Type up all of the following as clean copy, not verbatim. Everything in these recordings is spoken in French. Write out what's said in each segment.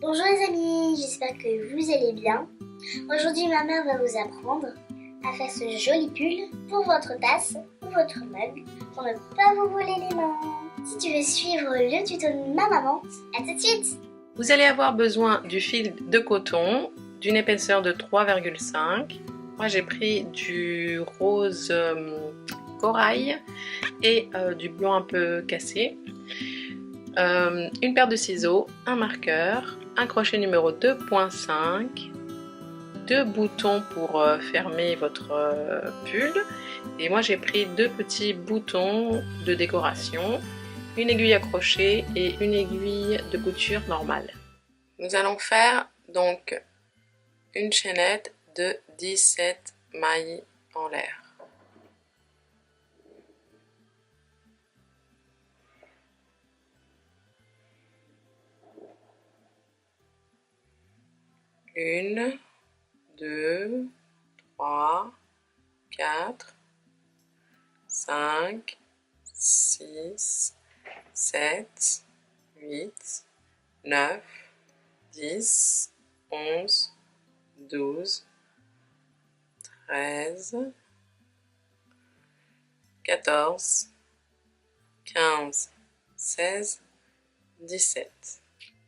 Bonjour les amis, j'espère que vous allez bien. Aujourd'hui ma mère va vous apprendre à faire ce joli pull pour votre tasse ou votre mug pour ne pas vous brûler les mains. Si tu veux suivre le tuto de ma maman, à tout de suite. Vous allez avoir besoin du fil de coton d'une épaisseur de 3,5. Moi j'ai pris du rose corail et du blanc un peu cassé. Une paire de ciseaux, un marqueur, un crochet numéro 2.5, deux boutons pour fermer votre pull, et moi j'ai pris deux petits boutons de décoration, une aiguille à crochet et une aiguille de couture normale. Nous allons faire donc une chaînette de 17 mailles en l'air. Une, 2, 3, 4, 5, 6, 7, 8, 9, 10, 11, 12, 13, 14, 15, 16, 17.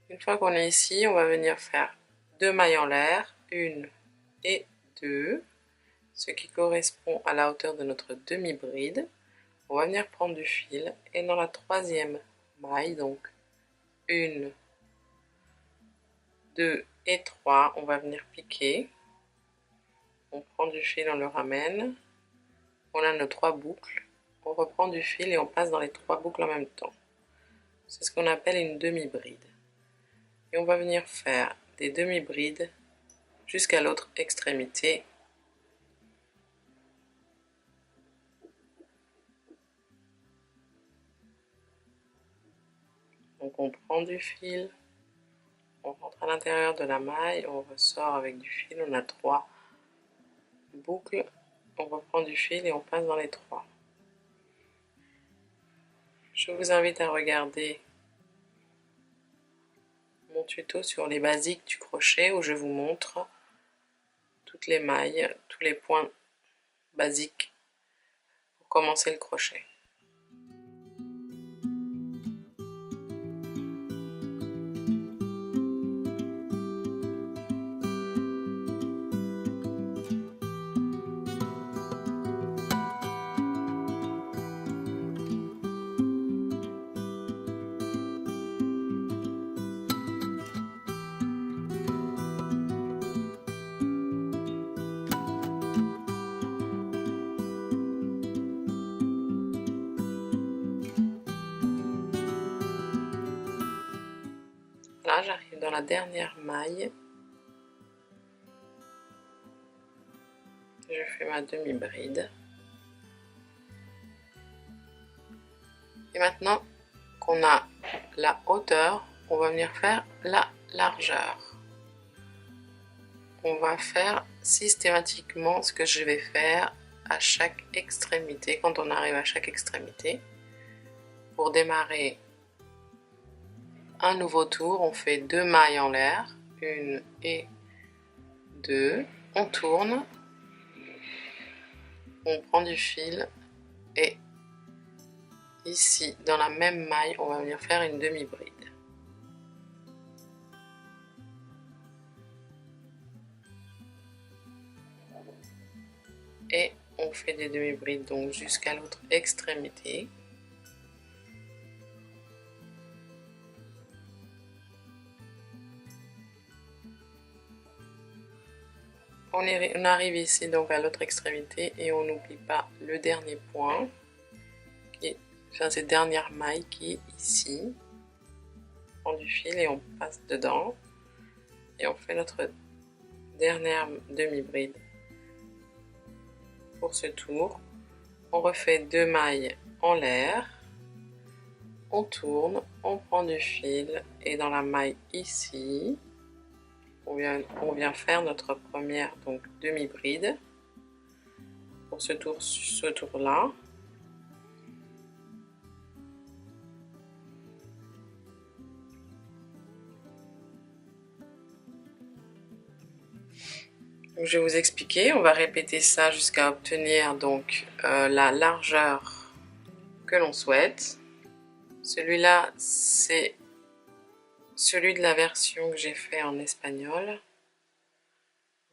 Une fois qu'on est ici, on va venir faire deux mailles en l'air, une et deux, ce qui correspond à la hauteur de notre demi-bride. On va venir prendre du fil et dans la troisième maille, donc une, 2 et 3, on va venir piquer. On prend du fil, on le ramène. On a nos trois boucles. On reprend du fil et on passe dans les trois boucles en même temps. C'est ce qu'on appelle une demi-bride. Et on va venir faire des demi-brides jusqu'à l'autre extrémité. Donc on prend du fil, on rentre à l'intérieur de la maille, on ressort avec du fil, on a trois boucles, on reprend du fil et on passe dans les trois. Je vous invite à regarder mon tuto sur les basiques du crochet où je vous montre toutes les mailles, tous les points basiques pour commencer le crochet. Là, j'arrive dans la dernière maille. Je fais ma demi-bride. Et maintenant qu'on a la hauteur, on va venir faire la largeur. On va faire systématiquement ce que je vais faire à chaque extrémité, quand on arrive à chaque extrémité. Pour démarrer un nouveau tour, on fait deux mailles en l'air, une et deux, on tourne, on prend du fil et ici, dans la même maille, on va venir faire une demi-bride. Et on fait des demi-brides donc jusqu'à l'autre extrémité. On arrive ici donc à l'autre extrémité et on n'oublie pas le dernier point, cette dernière maille qui est ici. On prend du fil et on passe dedans et on fait notre dernière demi-bride. Pour ce tour, on refait deux mailles en l'air, on tourne, on prend du fil et dans la maille ici, on vient faire notre première donc demi-bride pour ce tour-là. Donc, je vais vous expliquer, on va répéter ça jusqu'à obtenir donc la largeur que l'on souhaite. Celui-là, c'est celui de la version que j'ai fait en espagnol.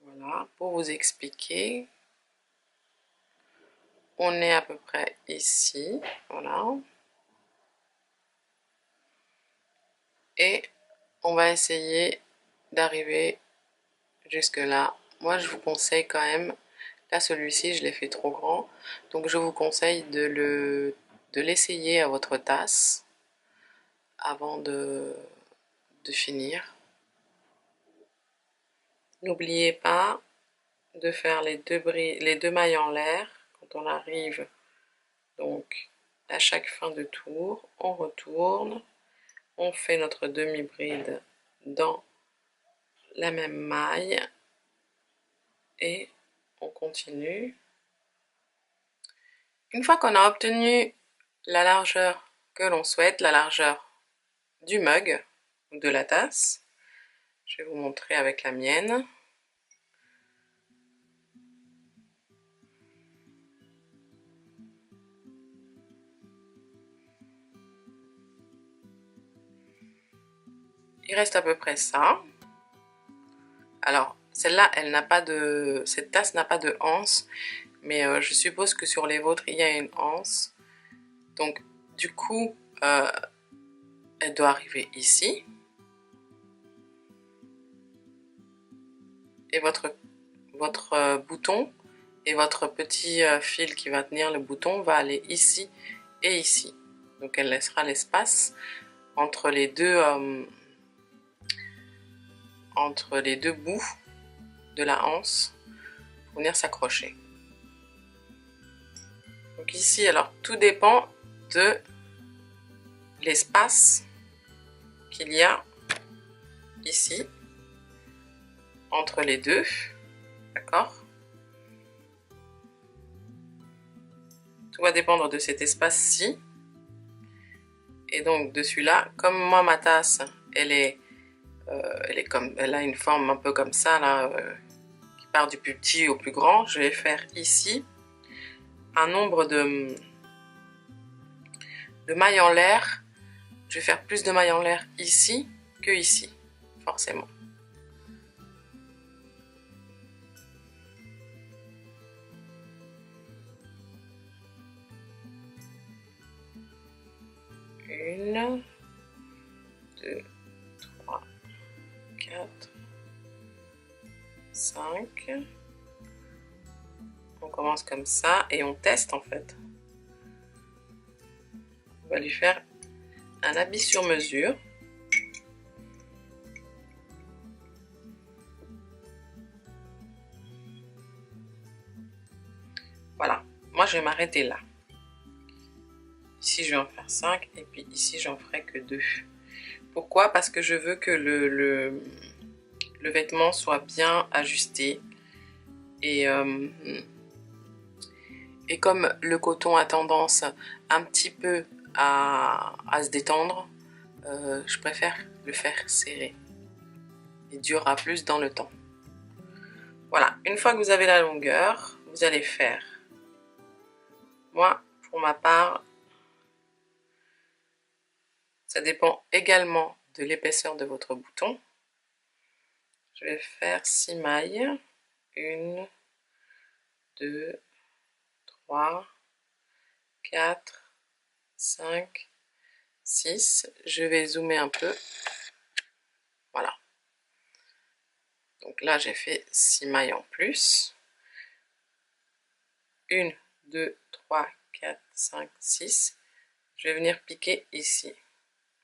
Voilà, pour vous expliquer. On est à peu près ici, voilà. Et on va essayer d'arriver jusque là. Moi, je vous conseille quand même, là celui-ci, je l'ai fait trop grand, donc je vous conseille de l'essayer à votre tasse avant de finir. N'oubliez pas de faire les deux mailles en l'air quand on arrive donc à chaque fin de tour. On retourne, on fait notre demi-bride dans la même maille et on continue. Une fois qu'on a obtenu la largeur que l'on souhaite, la largeur du mug ou de la tasse, je vais vous montrer avec la mienne. Il reste à peu près ça. Alors, celle-là, elle n'a pas de... Cette tasse n'a pas de anse, mais je suppose que sur les vôtres, il y a une anse. Donc, du coup, elle doit arriver ici. Et votre bouton et votre petit fil qui va tenir le bouton va aller ici et ici. Donc, elle laissera l'espace entre les deux bouts de la anse pour venir s'accrocher. Donc ici, alors tout dépend de l'espace qu'il y a ici entre les deux, d'accord? Tout va dépendre de cet espace-ci et donc de celui-là. Comme moi, ma tasse, elle a une forme un peu comme ça là, qui part du plus petit au plus grand. Je vais faire ici un nombre de mailles en l'air. Je vais faire plus de mailles en l'air ici que ici, forcément. Une, 2, 3, 4, 5. On commence comme ça et on teste en fait. On va lui faire un habit sur mesure. Voilà, moi je vais m'arrêter là. Ici je vais en faire 5 et puis ici j'en ferai que 2. Pourquoi? Parce que je veux que le vêtement soit bien ajusté. Et comme le coton a tendance un petit peu à se détendre, je préfère le faire serré. Il durera plus dans le temps. Voilà, une fois que vous avez la longueur, vous allez faire, moi pour ma part, ça dépend également de l'épaisseur de votre bouton. Je vais faire 6 mailles. 1, 2, 3, 4, 5, 6. Je vais zoomer un peu. Voilà. Donc là, j'ai fait 6 mailles en plus. 1, 2, 3, 4, 5, 6. Je vais venir piquer ici.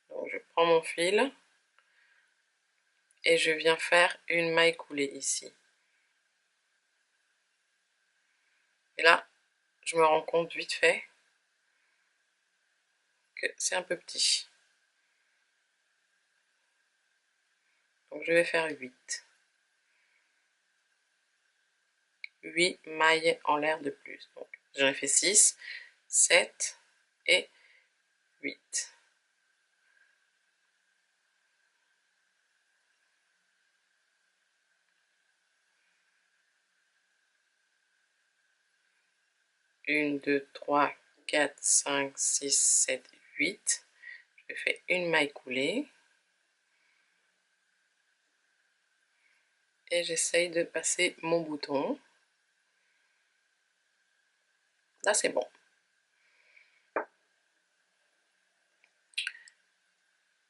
Donc je prends mon fil et je viens faire une maille coulée ici. Et là, je me rends compte vite fait que c'est un peu petit. Donc je vais faire 8. 8 mailles en l'air de plus. Donc j'en ai fait 6, 7 et 8. 1, 2, 3, 4, 5, 6, 7, 8. Je fais une maille coulée. Et j'essaye de passer mon bouton. Là, c'est bon.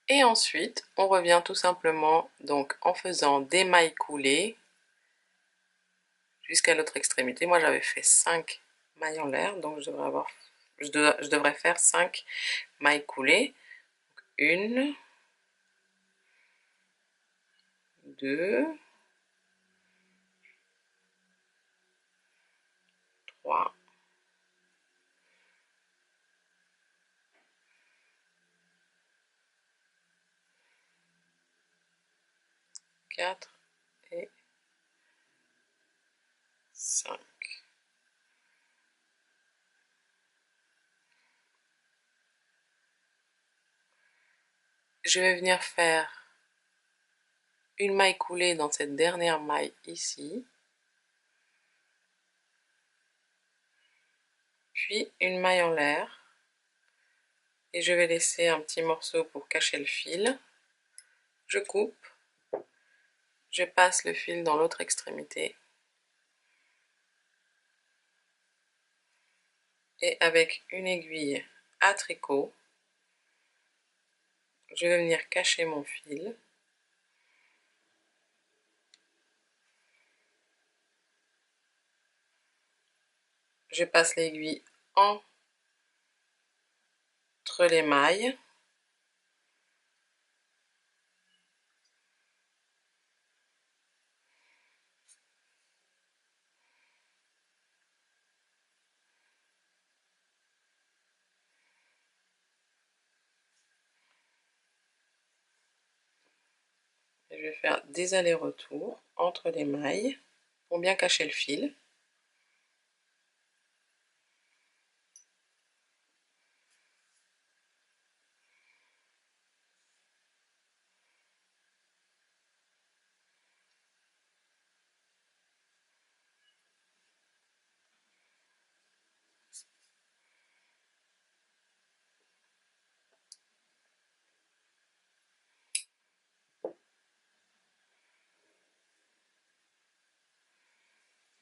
Et ensuite, on revient tout simplement donc en faisant des mailles coulées jusqu'à l'autre extrémité. Moi, j'avais fait 5 mailles en l'air, donc je devrais faire 5 mailles coulées. 1, 2, 3, 4 et 5. Je vais venir faire une maille coulée dans cette dernière maille ici, puis une maille en l'air, et je vais laisser un petit morceau pour cacher le fil. Je coupe, je passe le fil dans l'autre extrémité, et avec une aiguille à tricot, je vais venir cacher mon fil. Je passe l'aiguille entre les mailles. Et je vais faire des allers-retours entre les mailles pour bien cacher le fil.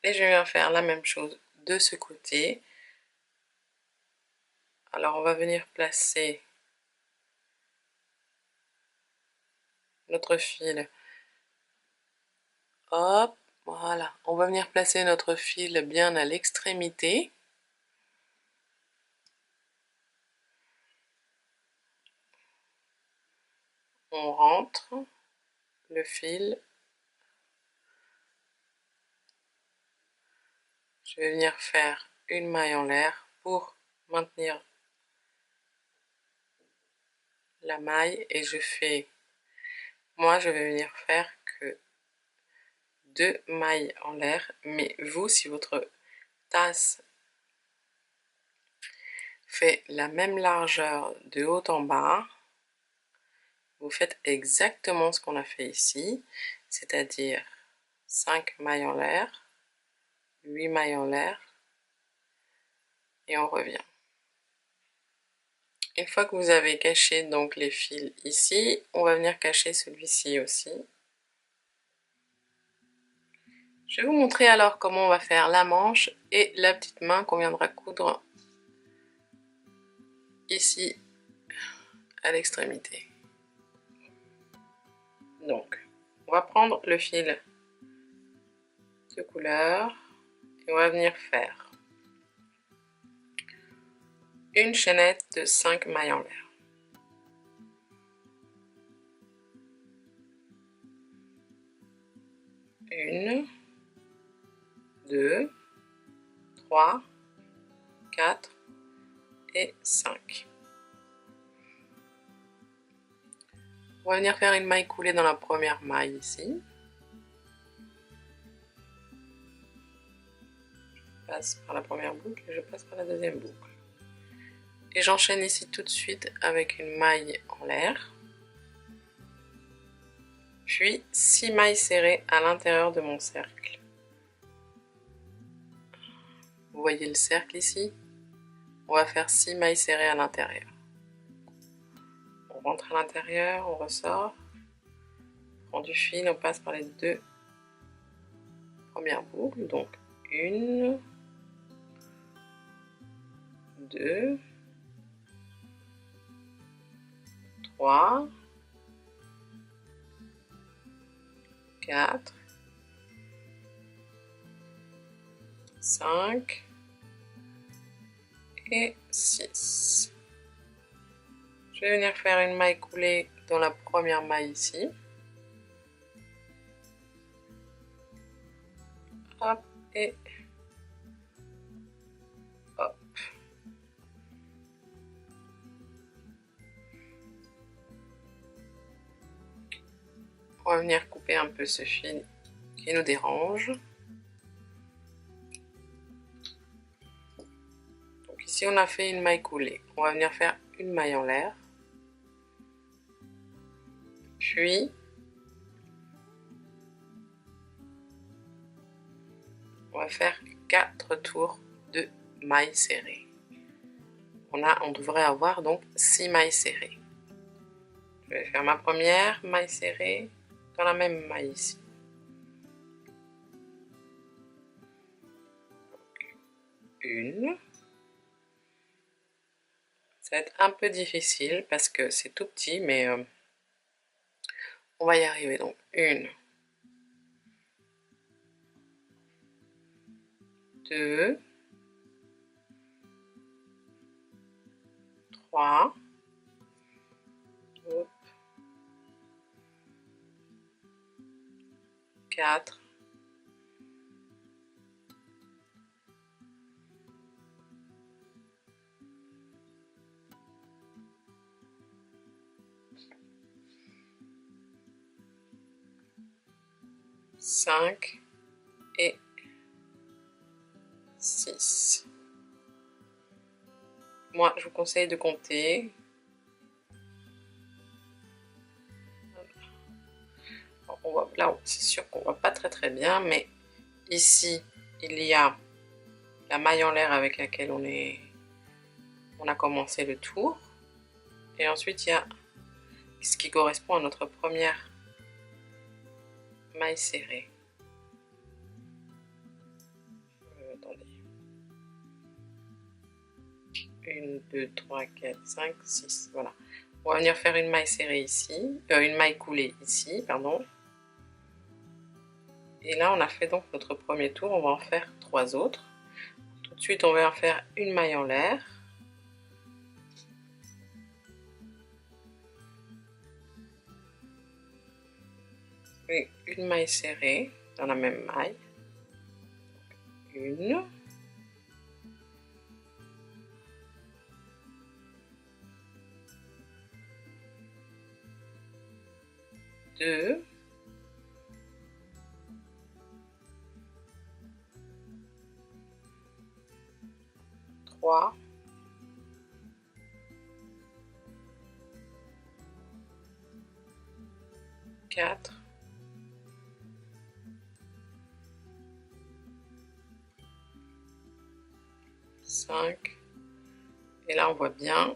Et je viens faire la même chose de ce côté. Alors on va venir placer notre fil. Hop, voilà. On va venir placer notre fil bien à l'extrémité. On rentre le fil. Je vais venir faire une maille en l'air pour maintenir la maille et moi je vais venir faire que 2 mailles en l'air, mais vous, si votre tasse fait la même largeur de haut en bas, vous faites exactement ce qu'on a fait ici, c'est-à-dire 5 mailles en l'air, 8 mailles en l'air, et on revient. Une fois que vous avez caché donc les fils ici, on va venir cacher celui-ci aussi. Je vais vous montrer alors comment on va faire la manche et la petite main qu'on viendra coudre ici à l'extrémité. Donc, on va prendre le fil de couleur et on va venir faire une chaînette de 5 mailles en l'air. Une, 2, 3, 4 et 5. On va venir faire une maille coulée dans la première maille ici. Je passe par la première boucle et je passe par la deuxième boucle. Et j'enchaîne ici tout de suite avec une maille en l'air. Puis 6 mailles serrées à l'intérieur de mon cercle. Vous voyez le cercle ici? On va faire 6 mailles serrées à l'intérieur. On rentre à l'intérieur, on ressort, on prend du fil, on passe par les 2 premières boucles, donc 1, 2, 3, 4, 5 et 6. Je vais venir faire une maille coulée dans la première maille ici. Hop, et hop. On va venir couper un peu ce fil qui nous dérange. Donc ici on a fait une maille coulée. On va venir faire une maille en l'air. Puis on va faire 4 tours de mailles serrées. On devrait avoir donc 6 mailles serrées. Je vais faire ma première maille serrée dans la même maille ici. Une. Ça va être un peu difficile parce que c'est tout petit, mais on va y arriver. Donc une, 2, 3, 4, 5 et 6. Moi, je vous conseille de compter. Là, c'est sûr qu'on voit pas très bien, mais ici, il y a la maille en l'air avec laquelle on a commencé le tour. Et ensuite, il y a ce qui correspond à notre première maille serrée. Attendez. 1, 2, 3, 4, 5, 6. Voilà. On va venir faire une maille serrée ici. Une maille coulée ici, pardon. Et là, on a fait donc notre premier tour. On va en faire 3 autres. Tout de suite, on va en faire une maille en l'air. Et une maille serrée dans la même maille. Une. 2. 3. 4. 5. Et là, on voit bien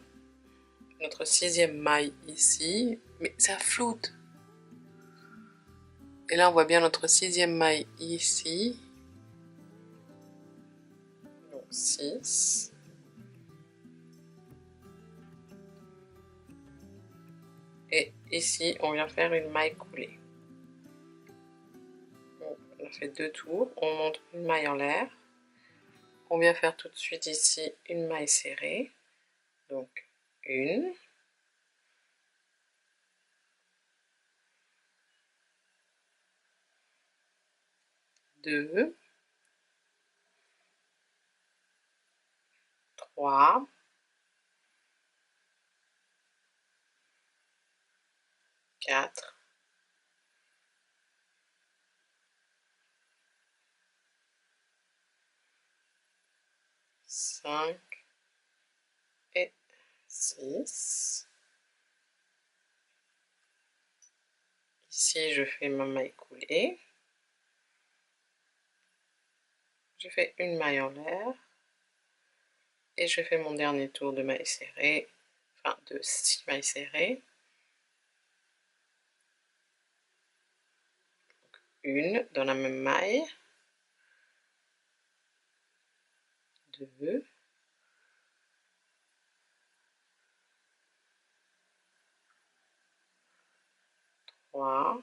notre 6e maille ici. Mais ça floute. Et là, on voit bien notre 6e maille ici. Donc 6. Et ici, on vient faire une maille coulée. Donc, on a fait 2 tours. On monte une maille en l'air. On vient faire tout de suite ici une maille serrée. Donc, une. 2. 3. 4. 5 et 6. Ici, je fais ma maille coulée. Je fais une maille en l'air. Et je fais mon dernier tour de mailles serrées, enfin de 6 mailles serrées. Une dans la même maille, 2, 3,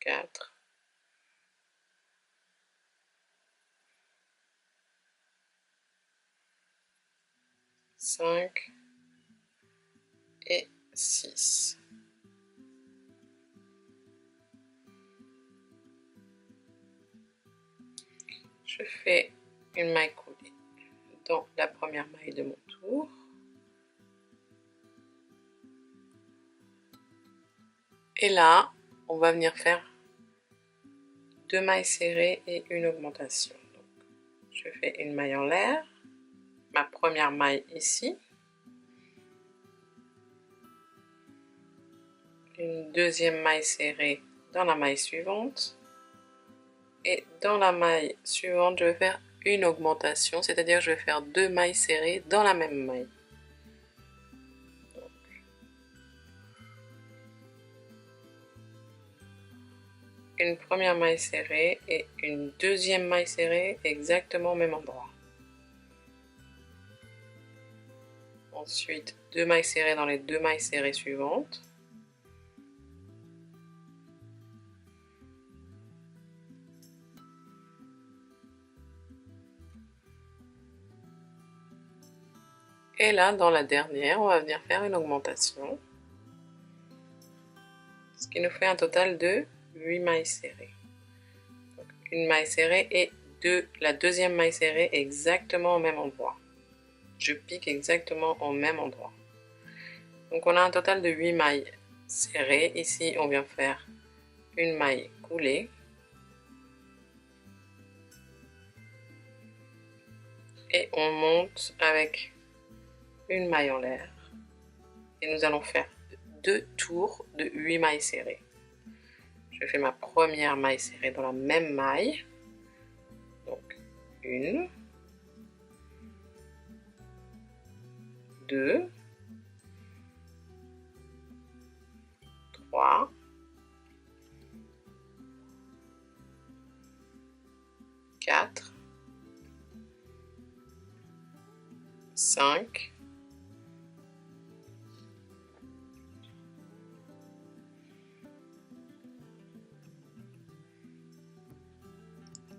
4, 5 et 6. Je fais une maille coulée dans la première maille de mon tour. Et là, on va venir faire 2 mailles serrées et une augmentation. Donc, je fais une maille en l'air, ma première maille ici, une deuxième maille serrée dans la maille suivante, et dans la maille suivante, je vais faire une augmentation, c'est-à-dire je vais faire 2 mailles serrées dans la même maille. Donc, une première maille serrée et une deuxième maille serrée exactement au même endroit. Ensuite, 2 mailles serrées dans les 2 mailles serrées suivantes. Et là, dans la dernière, on va venir faire une augmentation. Ce qui nous fait un total de 8 mailles serrées. Donc, une maille serrée et la deuxième maille serrée exactement au même endroit. Je pique exactement au même endroit. Donc on a un total de 8 mailles serrées. Ici, on vient faire une maille coulée. Et on monte avec une maille en l'air. Et nous allons faire 2 tours de 8 mailles serrées. Je fais ma première maille serrée dans la même maille. Donc, 1, 2, 3, 4, 5,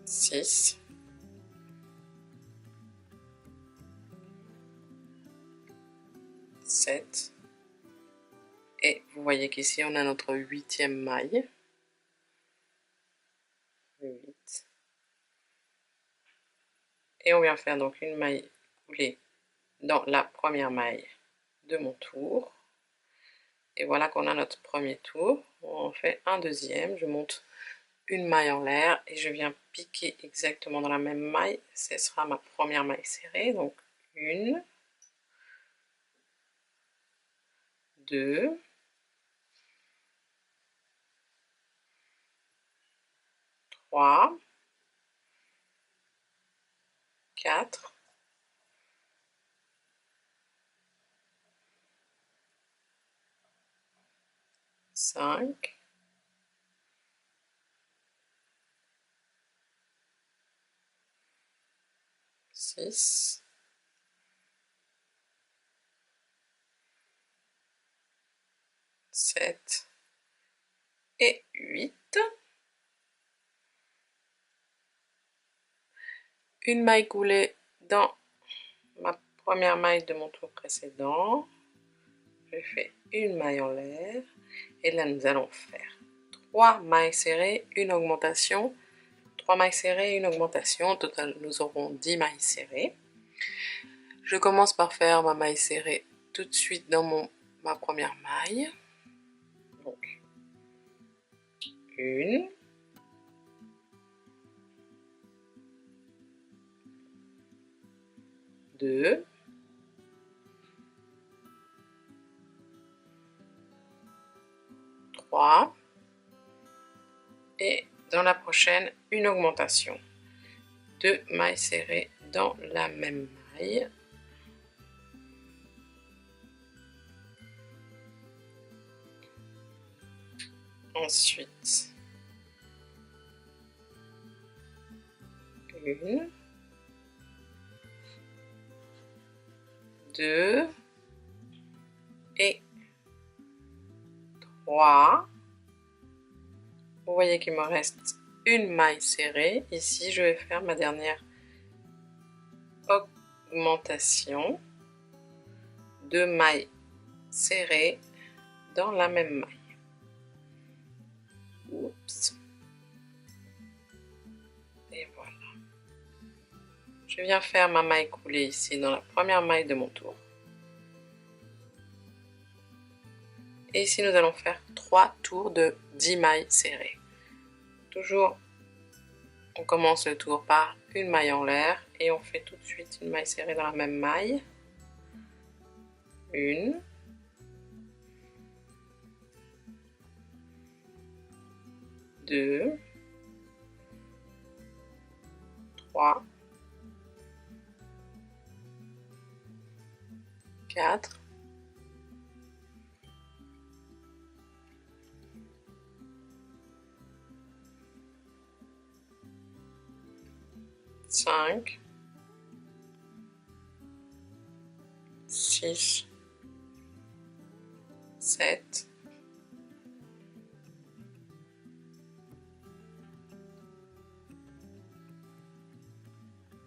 6, 7, et vous voyez qu'ici on a notre 8e maille. 8. Et on vient faire donc une maille coulée dans la première maille de mon tour. Et voilà qu'on a notre premier tour. On fait un deuxième, je monte une maille en l'air et je viens piquer exactement dans la même maille. Ce sera ma première maille serrée. Donc 1, 2, 3, 4, 5, 6, 7 et 8. Une maille coulée dans ma première maille de mon tour précédent. Je fais une maille en l'air. Et là, nous allons faire 3 mailles serrées, une augmentation. 3 mailles serrées, une augmentation. Au total, nous aurons 10 mailles serrées. Je commence par faire ma maille serrée tout de suite dans ma première maille. Donc, 1, 2, 3, et dans la prochaine une augmentation. 2 mailles serrées dans la même maille. Ensuite, une, 2 et 3. Vous voyez qu'il me reste une maille serrée. Ici, je vais faire ma dernière augmentation. 2 mailles serrées dans la même maille. Oups. Et voilà. Je viens faire ma maille coulée ici dans la première maille de mon tour. Et ici, nous allons faire 3 tours de 10 mailles serrées. Toujours, on commence le tour par une maille en l'air et on fait tout de suite une maille serrée dans la même maille. Une. 2. 3. 4. 5, 6, 7,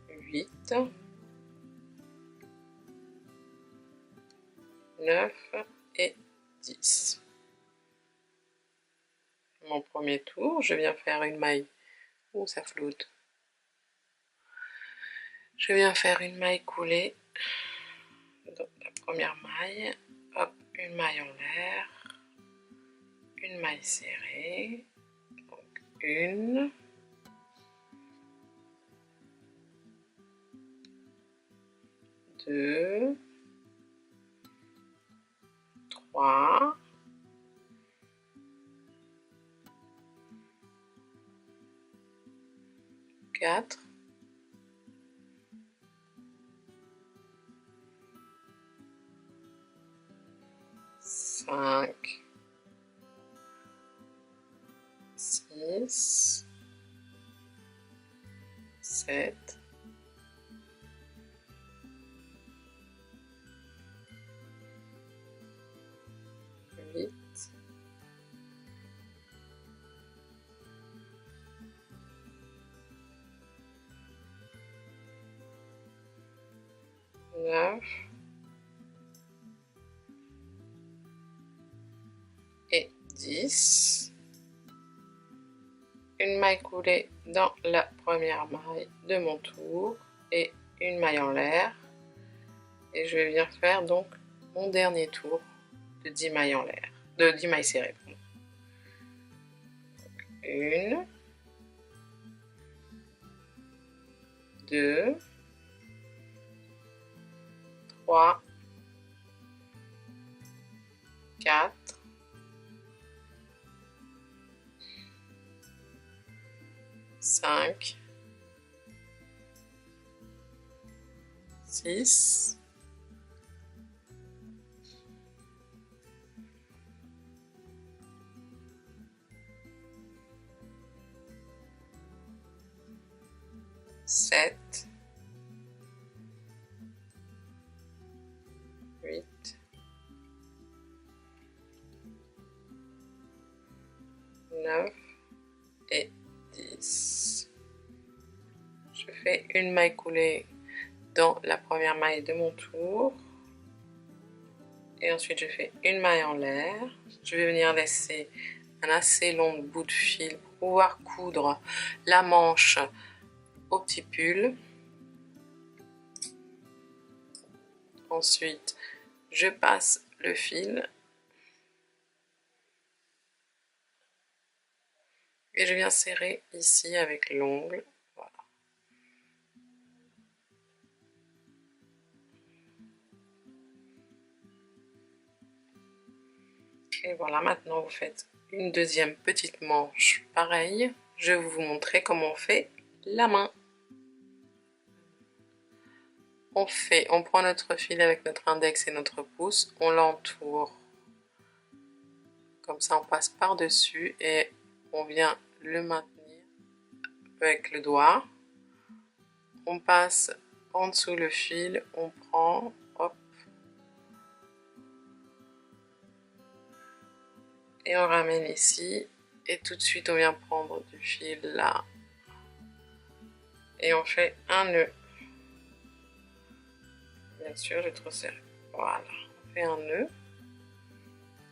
8, 9 et 10. Mon premier tour, je viens faire une maille. Ouh, ça flotte. Je viens faire une maille coulée. Donc la première maille, hop, une maille en l'air, une maille serrée, donc une, 2, 3, 4, 5, 6, 7, 8, 9 et 10. Une maille coulée dans la première maille de mon tour et une maille en l'air. Et je vais venir faire donc mon dernier tour de 10 mailles en l'air, de 10 mailles serrées. Donc, une, 2, 3, 4, 5, 6, 7, 8, 9 et 10. Je fais une maille coulée dans la première maille de mon tour. Et ensuite, je fais une maille en l'air. Je vais venir laisser un assez long bout de fil pour pouvoir coudre la manche au petit pull. Ensuite, je passe le fil et je viens serrer ici avec l'ongle. Voilà. Et voilà, maintenant vous faites une deuxième petite manche pareille. je vais vous montrer comment on fait la main. On prend notre fil avec notre index et notre pouce, on l'entoure. Comme ça, on passe par-dessus et on vient le maintenir avec le doigt. On passe en dessous le fil, on prend, hop, et on ramène ici. Et tout de suite, on vient prendre du fil là. Et on fait un nœud. Bien sûr, j'ai trop serré. Voilà, on fait un nœud.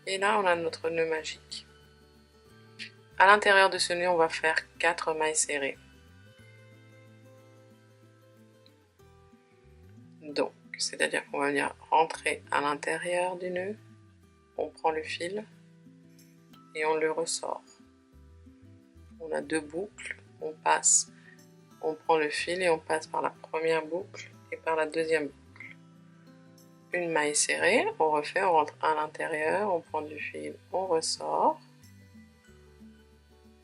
Et là, on a notre nœud magique. À l'intérieur de ce nœud, on va faire 4 mailles serrées. Donc, c'est-à-dire qu'on va venir rentrer à l'intérieur du nœud. On prend le fil et on le ressort. On a 2 boucles. On prend le fil et on passe par la première boucle et par la deuxième boucle. Une maille serrée, on refait, on rentre à l'intérieur, on prend du fil, on ressort.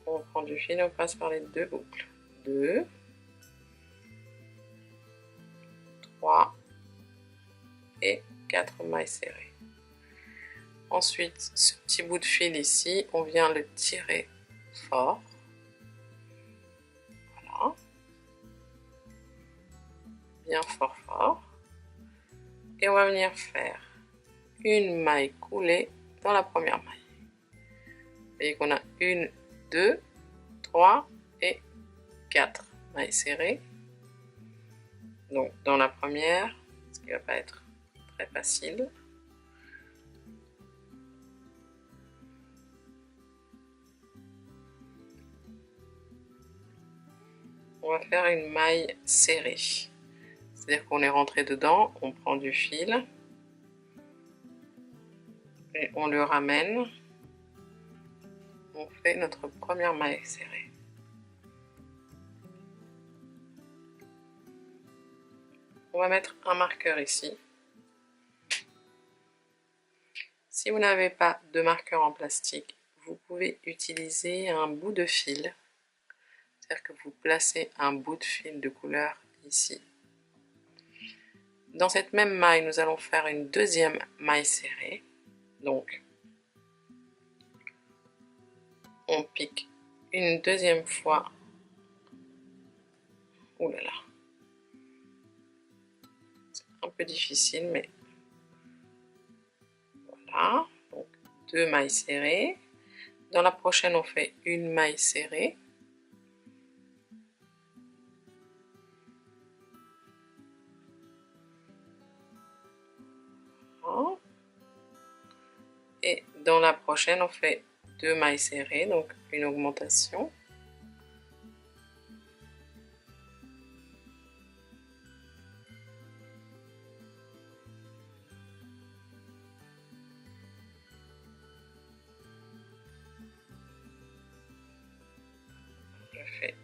On prend du fil et on passe par les 2 boucles. 2, 3 et 4 mailles serrées. Ensuite, ce petit bout de fil ici, on vient le tirer fort. Voilà. Bien fort fort. Et on va venir faire une maille coulée dans la première maille. Vous voyez qu'on a 1, 2, 3 et 4 mailles serrées. Donc dans la première, ce qui ne va pas être très facile. On va faire une maille serrée. C'est-à-dire qu'on est rentré dedans, on prend du fil et on le ramène. On fait notre première maille serrée. On va mettre un marqueur ici. Si vous n'avez pas de marqueur en plastique, vous pouvez utiliser un bout de fil. C'est-à-dire que vous placez un bout de fil de couleur ici. Dans cette même maille, nous allons faire une deuxième maille serrée. Donc, on pique une deuxième fois. Ouh là là. C'est un peu difficile, mais voilà. Donc, 2 mailles serrées. Dans la prochaine, on fait une maille serrée. Et dans la prochaine, on fait 2 mailles serrées, donc une augmentation. Je fais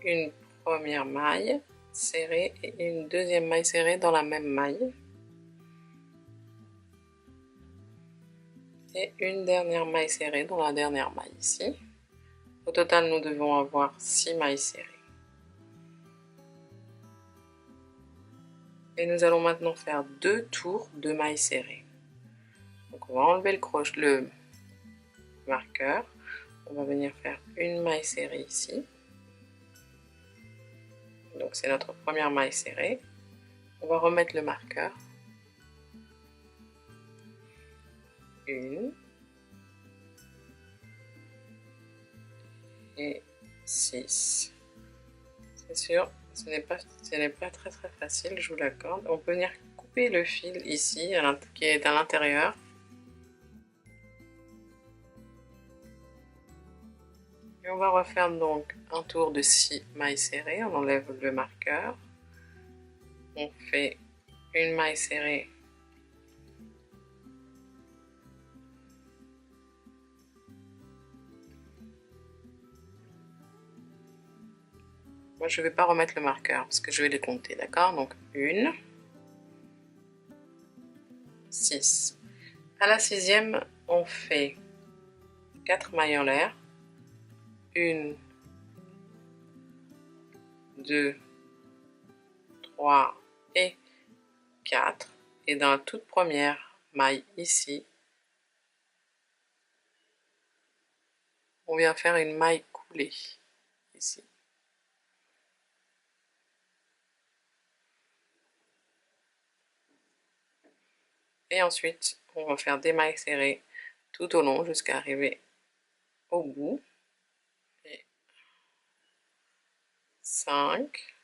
une première maille serrée et une deuxième maille serrée dans la même maille. Et une dernière maille serrée dans la dernière maille ici. Au total, nous devons avoir 6 mailles serrées. Et nous allons maintenant faire 2 tours de mailles serrées. Donc on va enlever le marqueur. On va venir faire une maille serrée ici. Donc c'est notre première maille serrée. On va remettre le marqueur. 1 et 6. C'est sûr, ce n'est pas très facile, je vous l'accorde. On peut venir couper le fil ici, qui est à l'intérieur. Et on va refaire donc un tour de 6 mailles serrées. On enlève le marqueur. On fait une maille serrée. Moi, je ne vais pas remettre le marqueur parce que je vais les compter, d'accord? Donc, 1, 6. À la 6e, on fait 4 mailles en l'air. 1, 2, 3 et 4. Et dans la toute première maille ici, on vient faire une maille coulée ici. Et ensuite, on va faire des mailles serrées tout au long jusqu'à arriver au bout. Et 5.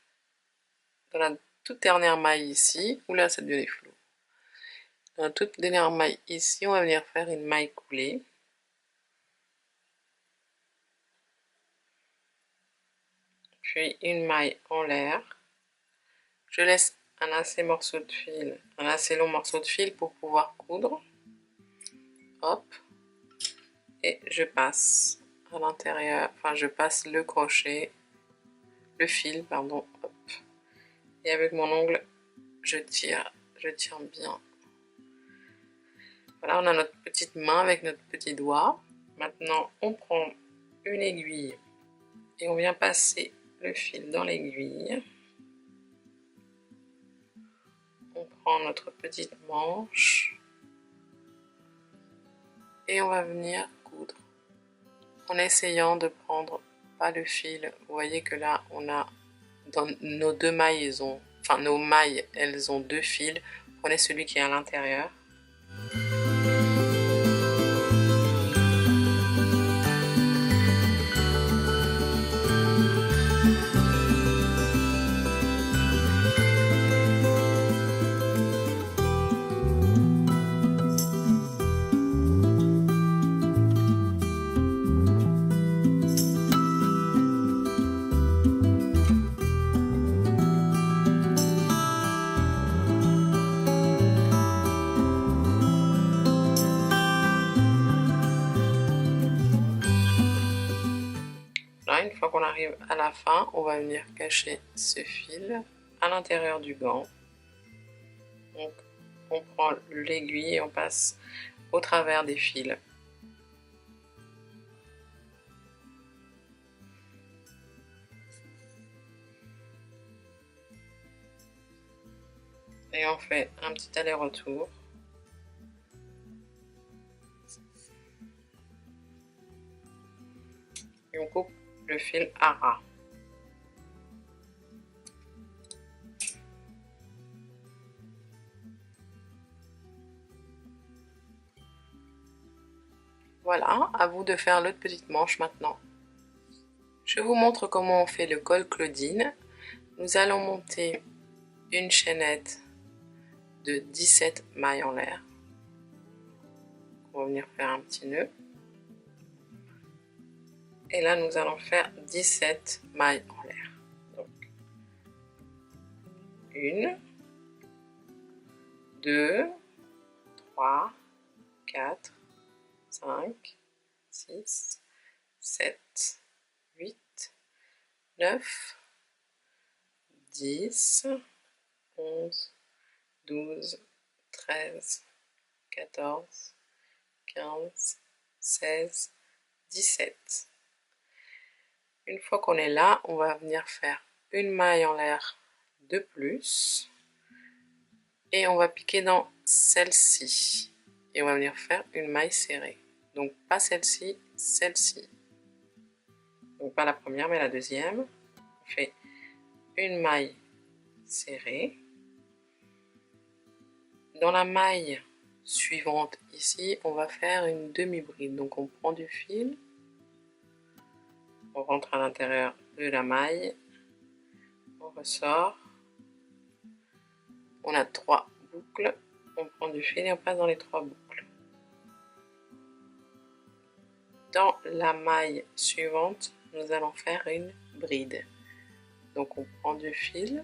Dans la toute dernière maille ici, oula, ça devient flou. Dans la toute dernière maille ici, on va venir faire une maille coulée. Puis une maille en l'air. Je laisse un assez long morceau de fil pour pouvoir coudre. Hop. Et je passe à l'intérieur, enfin je passe le crochet, le fil, pardon, hop. Et avec mon ongle, je tire bien. Voilà, on a notre petite main avec notre petit doigt. Maintenant, on prend une aiguille et on vient passer le fil dans l'aiguille. On prend notre petite manche et on va venir coudre en essayant de prendre pas le fil. Vous voyez que là, on a dans nos deux mailles, nos mailles, elles ont 2 fils. Prenez celui qui est à l'intérieur. Là, une fois qu'on arrive à la fin, on va venir cacher ce fil à l'intérieur du gant. Donc, on prend l'aiguille et on passe au travers des fils. Et on fait un petit aller-retour. Et on coupe le fil à ras. Voilà, à vous de faire l'autre petite manche maintenant. Je vous montre comment on fait le col Claudine. Nous allons monter une chaînette de 17 mailles en l'air. On va venir faire un petit nœud. Et là, nous allons faire 17 mailles en l'air. Donc, 1, 2, 3, 4, 5, 6, 7, 8, 9, 10, 11, 12, 13, 14, 15, 16, 17. Une fois qu'on est là, on va venir faire une maille en l'air de plus et on va piquer dans celle-ci et on va venir faire une maille serrée. Donc pas celle-ci, celle-ci. Donc pas la première mais la deuxième. On fait une maille serrée. Dans la maille suivante ici, on va faire une demi-bride. Donc on prend du fil. On rentre à l'intérieur de la maille, on ressort, on a 3 boucles, on prend du fil et on passe dans les 3 boucles. Dans la maille suivante, nous allons faire une bride. Donc on prend du fil,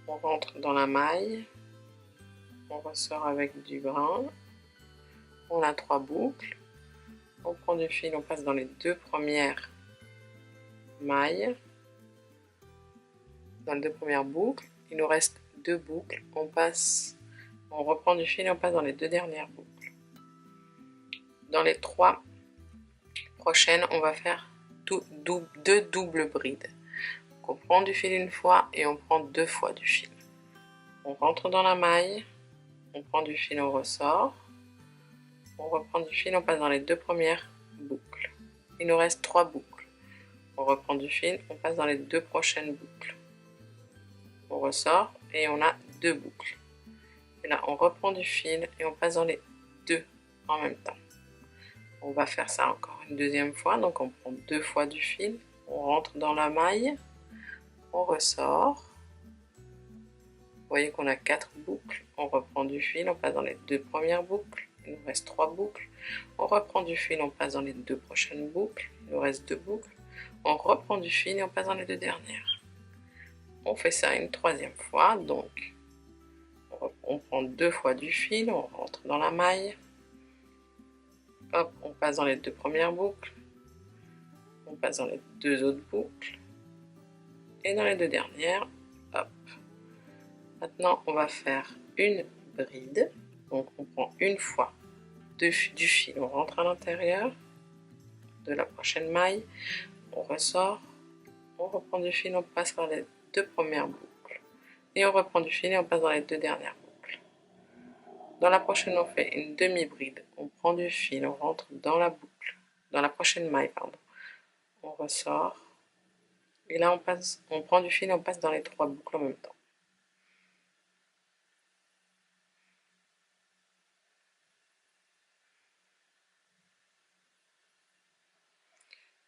on rentre dans la maille, on ressort avec du brun. On a 3 boucles, on prend du fil, on passe dans les 2 premières mailles, dans les 2 premières boucles, il nous reste 2 boucles, on reprend du fil et on passe dans les 2 dernières boucles. Dans les 3 prochaine, on va faire deux doubles brides. Donc, on prend du fil une fois et on prend 2 fois du fil. On rentre dans la maille, on prend du fil, on ressort. On reprend du fil, on passe dans les 2 premières boucles. Il nous reste 3 boucles. On reprend du fil, on passe dans les 2 prochaines boucles. On ressort et on a 2 boucles. Et là, on reprend du fil et on passe dans les 2 en même temps. On va faire ça encore une deuxième fois. Donc on prend 2 fois du fil, on rentre dans la maille, on ressort. Vous voyez qu'on a 4 boucles. On reprend du fil, on passe dans les 2 premières boucles. Il nous reste 3 boucles. On reprend du fil, on passe dans les 2 prochaines boucles. Il nous reste 2 boucles. On reprend du fil et on passe dans les 2 dernières. On fait ça une 3e fois. Donc on prend 2 fois du fil, on rentre dans la maille. Hop, on passe dans les 2 premières boucles. On passe dans les 2 autres boucles. Et dans les 2 dernières, hop. Maintenant, on va faire une bride. Donc on prend une fois du fil, on rentre à l'intérieur de la prochaine maille, on ressort, on reprend du fil, on passe par les 2 premières boucles. Et on reprend du fil et on passe dans les 2 dernières boucles. Dans la prochaine, on fait une demi-bride. On prend du fil, on rentre dans la boucle, dans la prochaine maille, pardon. On ressort. Et là, on prend du fil et on passe dans les 3 boucles en même temps.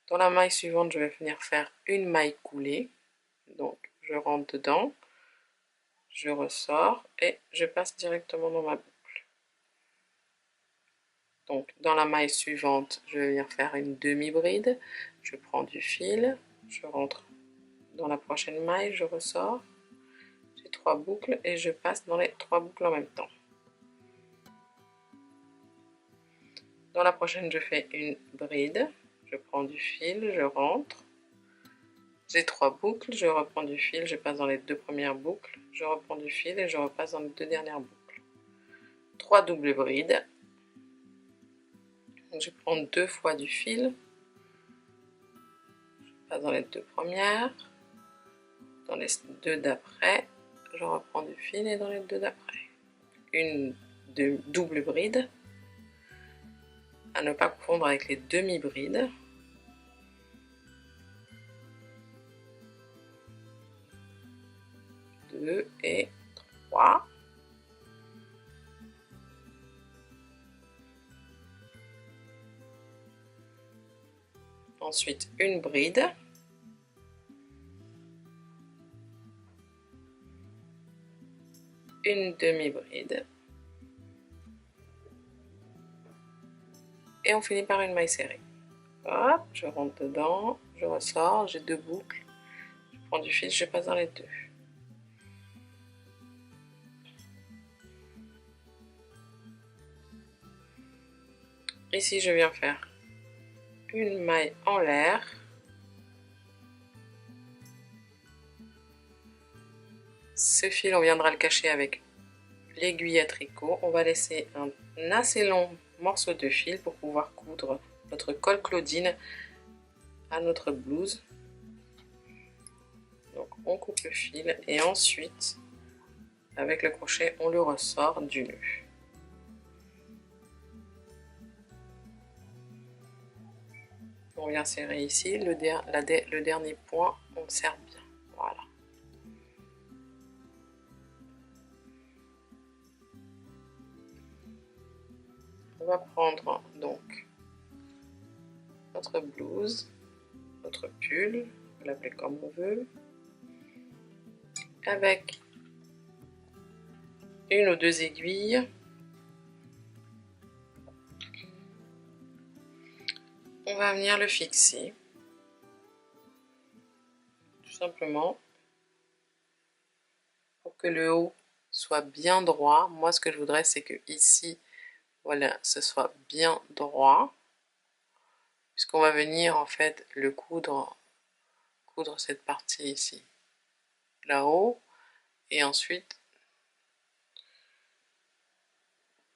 Dans la maille suivante, je vais venir faire une maille coulée. Donc, je rentre dedans, je ressors et je passe directement dans ma boucle. Donc, dans la maille suivante, je vais venir faire une demi-bride. Je prends du fil, je rentre dans la prochaine maille, je ressors. J'ai 3 boucles et je passe dans les 3 boucles en même temps. Dans la prochaine, je fais une bride. Je prends du fil, je rentre. J'ai 3 boucles, je reprends du fil, je passe dans les 2 premières boucles. Je reprends du fil et je repasse dans les 2 dernières boucles. 3 doubles brides. Donc, je prends 2 fois du fil. Je passe dans les 2 premières. Dans les 2 d'après, je reprends du fil et dans les 2 d'après. Une double bride. À ne pas confondre avec les demi-brides. Deux et 3. Ensuite, une bride. Une demi-bride. Et on finit par une maille serrée. Hop, je rentre dedans, je ressors, j'ai 2 boucles. Je prends du fil, je passe dans les 2. Ici, je viens faire une maille en l'air. Ce fil, on viendra le cacher avec l'aiguille à tricot. On va laisser un assez long morceau de fil pour pouvoir coudre notre col Claudine à notre blouse. Donc on coupe le fil et ensuite, avec le crochet, on le ressort du nœud. On vient serrer ici, le dernier point, on serre bien. Voilà. On va prendre donc notre blouse, notre pull, on peut l'appeler comme on veut, avec une ou 2 aiguilles. On va venir le fixer, tout simplement, pour que le haut soit bien droit. Moi, ce que je voudrais, c'est que ici, voilà, ce soit bien droit, puisqu'on va venir en fait le coudre cette partie ici, là-haut, et ensuite,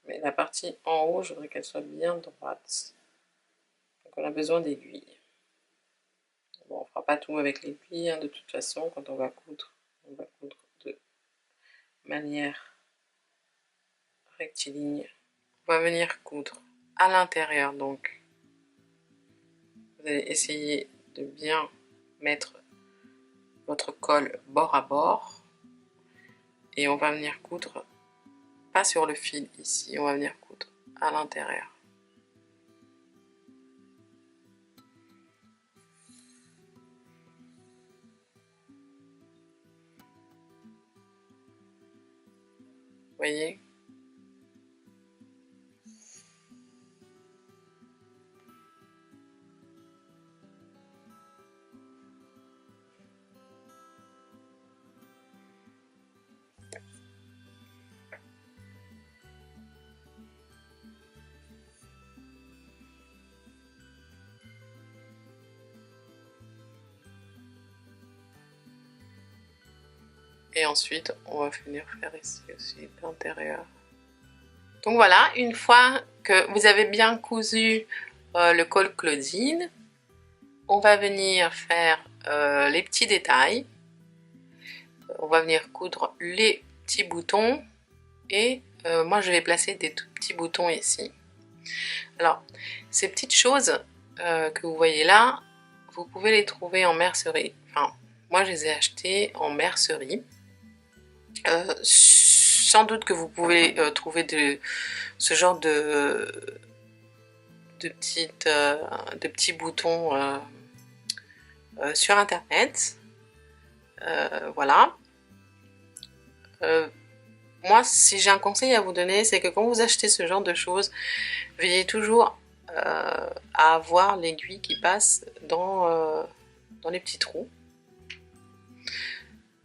mais la partie en haut, je voudrais qu'elle soit bien droite. Donc on a besoin d'aiguilles. Bon, on ne fera pas tout avec l'aiguille, hein, de toute façon, quand on va coudre de manière rectiligne. On va venir coudre à l'intérieur, donc vous allez essayer de bien mettre votre colle bord à bord et on va venir coudre pas sur le fil ici, on va venir coudre à l'intérieur. Voyez? Et ensuite, on va venir faire ici aussi l'intérieur. Donc voilà, une fois que vous avez bien cousu le col Claudine, on va venir faire les petits détails. On va venir coudre les petits boutons et moi je vais placer des tout petits boutons ici. Alors, ces petites choses que vous voyez là, vous pouvez les trouver en mercerie. Enfin, moi je les ai achetées en mercerie. Sans doute que vous pouvez trouver ce genre de petits boutons sur internet. Voilà. Moi, si j'ai un conseil à vous donner, c'est que quand vous achetez ce genre de choses, veillez toujours à avoir l'aiguille qui passe dans les petits trous.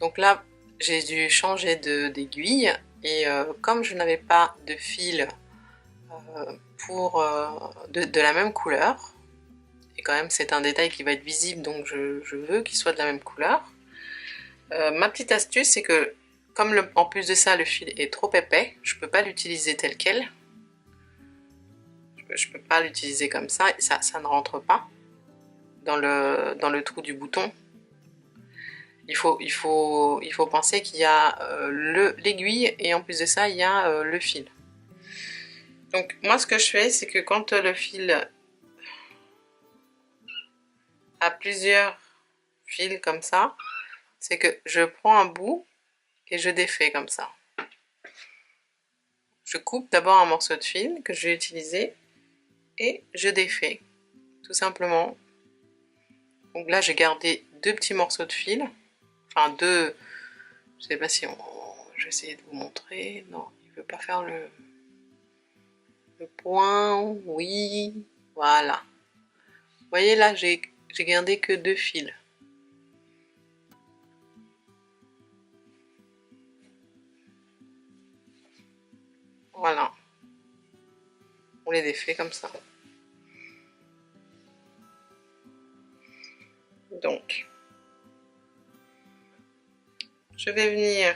Donc là, j'ai dû changer d'aiguille et comme je n'avais pas de fil de la même couleur, et quand même c'est un détail qui va être visible, donc je veux qu'il soit de la même couleur. Ma petite astuce, c'est que comme en plus de ça le fil est trop épais, je ne peux pas l'utiliser tel quel. Je ne peux pas l'utiliser comme ça, ça ne rentre pas dans le trou du bouton. Il faut penser qu'il y a l'aiguille et en plus de ça il y a le fil. Donc moi ce que je fais, c'est que quand le fil a plusieurs fils comme ça, c'est que je prends un bout et je défais comme ça. Je coupe d'abord un morceau de fil que je vais utiliser et je défais tout simplement. Donc là j'ai gardé deux petits morceaux de fil. Enfin deux, je sais pas si je vais essayer de vous montrer. Non, il veut pas faire le point. Oui, voilà. Vous voyez là, j'ai gardé que deux fils. Voilà. On les défait comme ça. Donc, je vais venir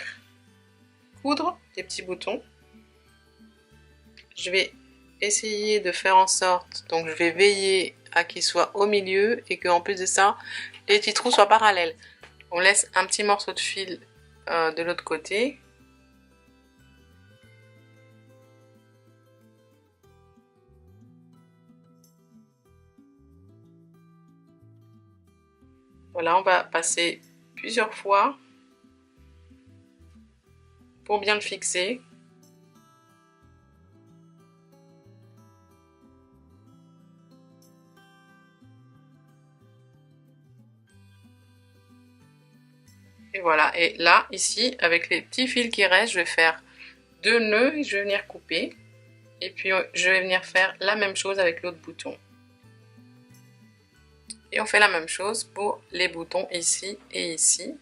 coudre les petits boutons. Je vais essayer de faire en sorte, donc je vais veiller à qu'ils soient au milieu et qu'en plus de ça, les petits trous soient parallèles. On laisse un petit morceau de fil de l'autre côté. Voilà, on va passer plusieurs fois pour bien le fixer. Et voilà, et là, ici, avec les petits fils qui restent, je vais faire deux nœuds et je vais venir couper. Et puis, je vais venir faire la même chose avec l'autre bouton. Et on fait la même chose pour les boutons ici et ici.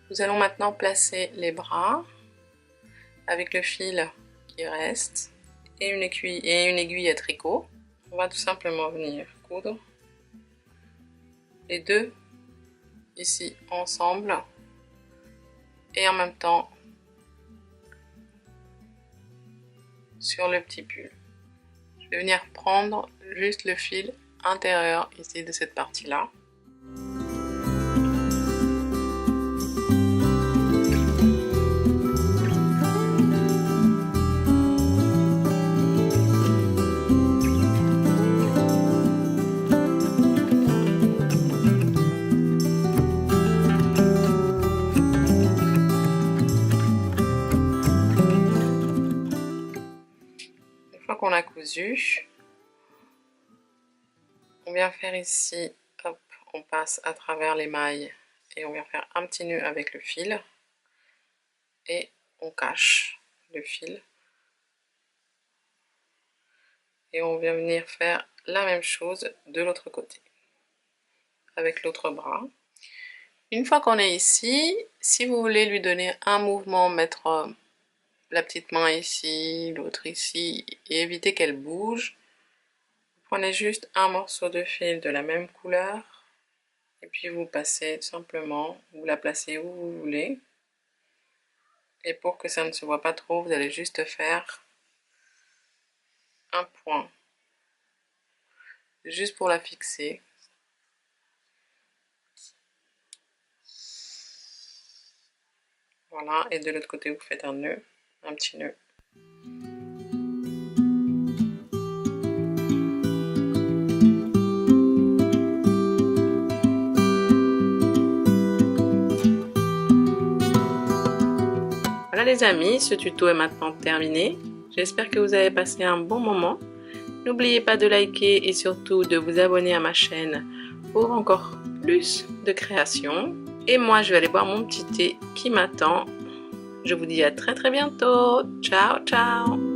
Nous allons maintenant placer les bras avec le fil qui reste et une aiguille à tricot. On va tout simplement venir coudre les deux ici ensemble et en même temps sur le petit pull. Je vais venir prendre juste le fil intérieur ici de cette partie-là. Une fois qu'on a cousu, on vient faire ici, hop, on passe à travers les mailles et on vient faire un petit nœud avec le fil et on cache le fil et on vient venir faire la même chose de l'autre côté avec l'autre bras. Une fois qu'on est ici, si vous voulez lui donner un mouvement, mettre la petite main ici, l'autre ici et éviter qu'elle bouge, prenez juste un morceau de fil de la même couleur et puis vous passez simplement, vous la placez où vous voulez. Et pour que ça ne se voit pas trop, vous allez juste faire un point, juste pour la fixer. Voilà, et de l'autre côté, vous faites un nœud, un petit nœud. Voilà les amis, ce tuto est maintenant terminé. J'espère que vous avez passé un bon moment. N'oubliez pas de liker et surtout de vous abonner à ma chaîne pour encore plus de créations. Et moi, je vais aller boire mon petit thé qui m'attend. Je vous dis à très bientôt. Ciao, ciao!